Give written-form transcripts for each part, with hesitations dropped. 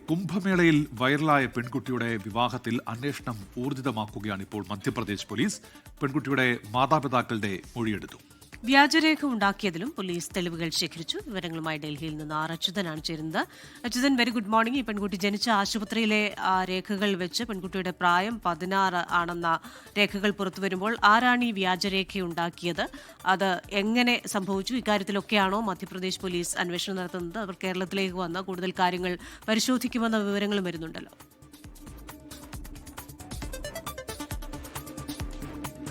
കുംഭമേളയിൽ വൈറലായ പെൺകുട്ടിയുടെ വിവാഹത്തിൽ അന്വേഷണം ഊർജിതമാക്കുകയാണ് ഇപ്പോൾ മധ്യപ്രദേശ് പോലീസ്. പെൺകുട്ടിയുടെ മാതാപിതാക്കളുടെ മൊഴിയെടുത്തു. വ്യാജരേഖ ഉണ്ടാക്കിയതിലും പോലീസ് തെളിവുകൾ ശേഖരിച്ചു. വിവരങ്ങളുമായി ഡൽഹിയിൽ നിന്ന് അച്യുതനാണ് ചേരുന്നത്. Achuthan, very good morning. ഈ പെൺകുട്ടി ജനിച്ച ആശുപത്രിയിലെ രേഖകൾ വെച്ച് പെൺകുട്ടിയുടെ പ്രായം 16 ആണെന്ന രേഖകൾ പുറത്തുവരുമ്പോൾ ആരാണ് ഈ വ്യാജരേഖ ഉണ്ടാക്കിയത്? അത് എങ്ങനെ സംഭവിച്ചു? ഇക്കാര്യത്തിലൊക്കെയാണോ മധ്യപ്രദേശ് പോലീസ് അന്വേഷണം നടത്തുന്നത്? അവർ കേരളത്തിലേക്ക് വന്ന കൂടുതൽ കാര്യങ്ങൾ പരിശോധിക്കുമെന്ന വിവരങ്ങളും വരുന്നുണ്ടല്ലോ.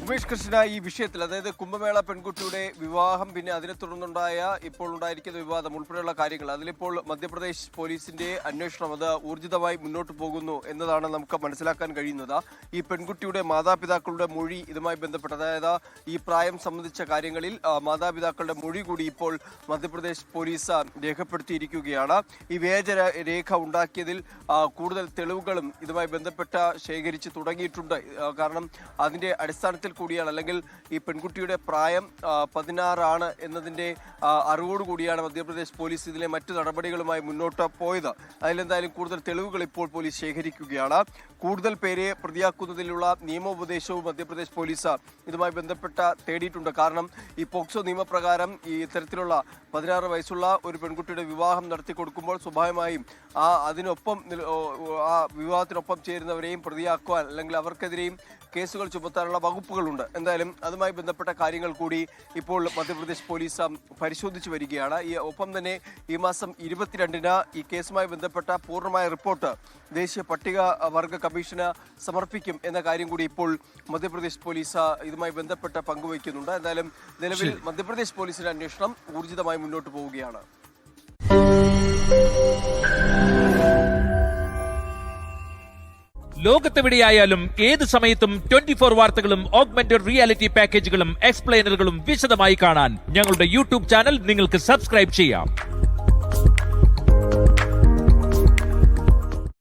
ഉമേഷ് കൃഷ്ണ, ഈ വിഷയത്തിൽ അതായത് കുംഭമേള പെൺകുട്ടിയുടെ വിവാഹം, പിന്നെ അതിനെ തുടർന്നുണ്ടായ ഇപ്പോൾ ഉണ്ടായിരിക്കുന്ന വിവാദം ഉൾപ്പെടെയുള്ള കാര്യങ്ങൾ, അതിലിപ്പോൾ മധ്യപ്രദേശ് പോലീസിന്റെ അന്വേഷണം അത് ഊർജിതമായി മുന്നോട്ട് പോകുന്നു എന്നതാണ് നമുക്ക് മനസ്സിലാക്കാൻ കഴിയുന്നത്. ഈ പെൺകുട്ടിയുടെ മാതാപിതാക്കളുടെ മൊഴി ഇതുമായി ബന്ധപ്പെട്ട്, അതായത് ഈ പ്രായം സംബന്ധിച്ച കാര്യങ്ങളിൽ മാതാപിതാക്കളുടെ മൊഴി കൂടി ഇപ്പോൾ മധ്യപ്രദേശ് പോലീസ് രേഖപ്പെടുത്തിയിരിക്കുകയാണ്. ഈ വ്യാജ രേഖ ഉണ്ടാക്കിയതിൽ കൂടുതൽ തെളിവുകളും ഇതുമായി ബന്ധപ്പെട്ട് ശേഖരിച്ച് തുടങ്ങിയിട്ടുണ്ട്. കാരണം അതിന്റെ അടിസ്ഥാനത്തിൽ കൂടിയാണ്, അല്ലെങ്കിൽ ഈ പെൺകുട്ടിയുടെ പ്രായം 16 ആണ് എന്നതിന്റെ അറിവോടുകൂടിയാണ് മധ്യപ്രദേശ് പോലീസ് ഇതിലെ മറ്റു നടപടികളുമായി മുന്നോട്ട് പോയത്. അതിലെന്തായാലും കൂടുതൽ തെളിവുകൾ ഇപ്പോൾ പോലീസ് ശേഖരിക്കുകയാണ്. കൂടുതൽ പേരെ പ്രതിയാക്കുന്നതിലുള്ള നിയമോപദേശവും മധ്യപ്രദേശ് പോലീസ് ഇതുമായി ബന്ധപ്പെട്ട തേടിയിട്ടുണ്ട്. കാരണം ഈ പോക്സോ നിയമപ്രകാരം ഈ ഇത്തരത്തിലുള്ള 16 വയസ്സുള്ള ഒരു പെൺകുട്ടിയുടെ വിവാഹം നടത്തി കൊടുക്കുമ്പോൾ സ്വാഭാവികമായും അതിനൊപ്പം വിവാഹത്തിനൊപ്പം ചേരുന്നവരെയും പ്രതിയാക്കുവാൻ, അല്ലെങ്കിൽ അവർക്കെതിരെയും കേസുകൾ ചുമത്താനുള്ള വകുപ്പുകളുണ്ട്. എന്തായാലും അതുമായി ബന്ധപ്പെട്ട കാര്യങ്ങൾ കൂടി ഇപ്പോൾ മധ്യപ്രദേശ് പോലീസ് പരിശോധിച്ചു വരികയാണ്. ഒപ്പം തന്നെ ഈ മാസം 22-ന് ഈ കേസുമായി ബന്ധപ്പെട്ട പൂർണ്ണമായ റിപ്പോർട്ട് ദേശീയ പട്ടിക വർഗ കമ്മീഷന് സമർപ്പിക്കും എന്ന കാര്യം കൂടി ഇപ്പോൾ മധ്യപ്രദേശ് പോലീസ് ഇതുമായി ബന്ധപ്പെട്ട് പങ്കുവയ്ക്കുന്നുണ്ട്. എന്തായാലും നിലവിൽ മധ്യപ്രദേശ് പോലീസിന്റെ അന്വേഷണം ഊർജിതമായി മുന്നോട്ട് പോവുകയാണ്. ലോകത്തെവിടെയായാലും ഏത് സമയത്തും 24 വാർത്തകളും ഓഗ്മെന്റഡ് റിയാലിറ്റി പാക്കേജുകളും എക്സ്പ്ലെയിനറുകളും വിശദമായി കാണാൻ ഞങ്ങളുടെ യൂട്യൂബ് ചാനൽ നിങ്ങൾക്ക് സബ്സ്ക്രൈബ് ചെയ്യാം.